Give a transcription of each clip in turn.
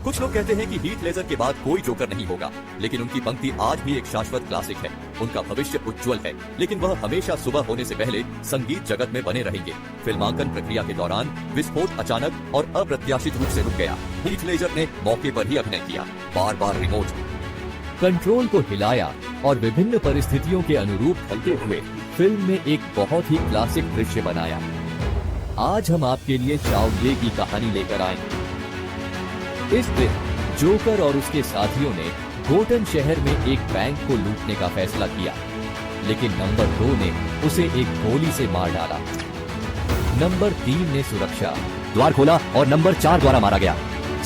कुछ लोग कहते हैं कि हीथ लेजर के बाद कोई जोकर नहीं होगा, लेकिन उनकी पंक्ति आज भी एक शाश्वत क्लासिक है। उनका भविष्य उज्जवल है, लेकिन वह हमेशा सुबह होने से पहले संगीत जगत में बने रहेंगे। फिल्मांकन प्रक्रिया के दौरान विस्फोट अचानक और अप्रत्याशित रूप से रुक गया। हीथ लेजर ने मौके पर ही अभिनय किया, बार बार रिमोट कंट्रोल को हिलाया और विभिन्न परिस्थितियों के अनुरूप ढलते हुए फिल्म में एक बहुत ही क्लासिक दृश्य बनाया। आज हम आपके लिए चाओलिए की कहानी लेकर आए। इस दिन जोकर और उसके साथियों ने गोटन शहर में एक बैंक को लूटने का फैसला किया, लेकिन नंबर 2 ने उसे एक गोली से मार डाला। नंबर 3 ने सुरक्षा द्वार खोला और नंबर 4 द्वारा मारा गया।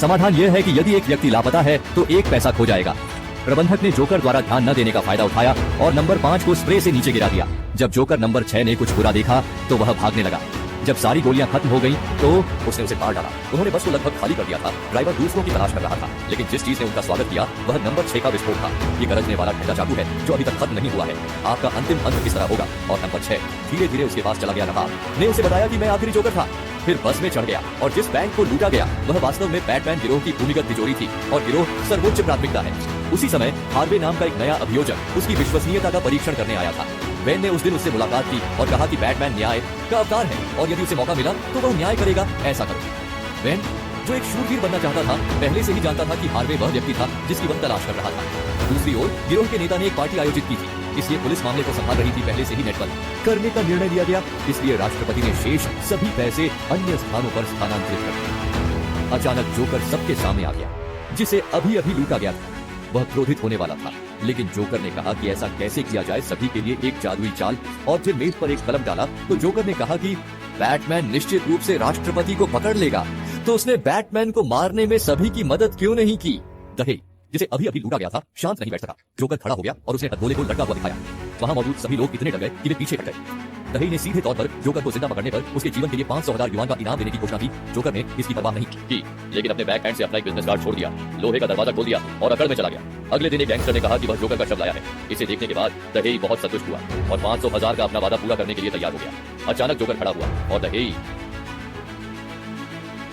समाधान यह है कि यदि एक व्यक्ति लापता है तो 1 पैसा खो जाएगा। प्रबंधक ने जोकर द्वारा ध्यान न देने का फायदा उठाया और नंबर 5 को स्प्रे से नीचे गिरा दिया। जब जोकर नंबर 6 ने कुछ बुरा देखा तो वह भागने लगा। जब सारी गोलियां खत्म हो गईं, तो उसने उसे मार डाला। उन्होंने बस को लगभग खाली कर दिया था। ड्राइवर दूसरों की तलाश कर रहा था, लेकिन जिस चीज ने उनका स्वागत किया वह नंबर 6 का विस्फोट था। ये गरजने वाला ठंडा चाकू है जो अभी तक खत्म नहीं हुआ है। आपका अंतिम अंत किस तरह होगा? और नंबर 6 धीरे धीरे उसके पास चला गया। नवाब ने उसे बताया कि मैं आखिरी जोकर था। फिर बस में चढ़ गया और जिस बैंक को लूटा गया वह वास्तव में बैटमैन गिरोह की भूमिगत तिजोरी थी और गिरोह सर्वोच्च प्राथमिकता है। उसी समय हार्वे नाम का एक नया अभियोजक उसकी विश्वसनीयता का परीक्षण करने आया था। वेन ने उस दिन उससे मुलाकात की और कहा कि बैटमैन न्याय का अवतार है और यदि उसे मौका मिला तो वह न्याय करेगा। ऐसा करो। वेन, जो एक शूरवीर बनना चाहता था, पहले से ही जानता था कि हार्वे वह व्यक्ति था जिसकी वह तलाश कर रहा था। दूसरी ओर गिरोह के नेता ने एक पार्टी आयोजित की थी, इसलिए पुलिस मामले को संभाल रही थी। पहले से ही नेटवर्क करने का निर्णय लिया गया, इसलिए राष्ट्रपति ने शेष सभी पैसे अन्य स्थानों पर स्थानांतरित कर दिए। अचानक जोकर सबके सामने आ गया, जिसे अभी अभी लूटा गया था। वह क्रोधित होने वाला था, लेकिन जोकर ने कहा कि ऐसा कैसे किया जाए, सभी के लिए एक जादुई चाल। और फिर मेज पर एक कलम डाला तो जोकर ने कहा कि बैटमैन निश्चित रूप से राष्ट्रपति को पकड़ लेगा, तो उसने बैटमैन को मारने में सभी की मदद क्यों नहीं की? दहेज, जिसे अभी अभी लूटा गया था, शांत नहीं बैठ सका। जोकर खड़ा हो गया और उसने हथगोले को लटका हुआ दिखाया। वहां मौजूद सभी लोग इतने डर गए कि वे पीछे हट गए। दहेज ने सीधे तौर पर जोकर को जिंदा पकड़ने पर उसके जीवन के लिए 500,000 युआन का इनाम देने की घोषणा की। जोकर ने इसकी परवाह नहीं की, लेकिन अपने बैक हैंड से अपना एक बिजनेस कार्ड छोड़ दिया, लोहे का दरवाजा खोल दिया और अकड़ में चला गया। अगले दिन एक गैंगस्टर ने कहा कि वह जोकर का शव लाया है। इसे देखने के बाद दहेज बहुत संतुष्ट हुआ और 500,000 का अपना वादा पूरा करने के लिए तैयार हो गया। अचानक जोकर खड़ा हुआ और दहेज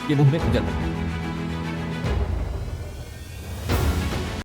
के मुंह में खंजर लगा।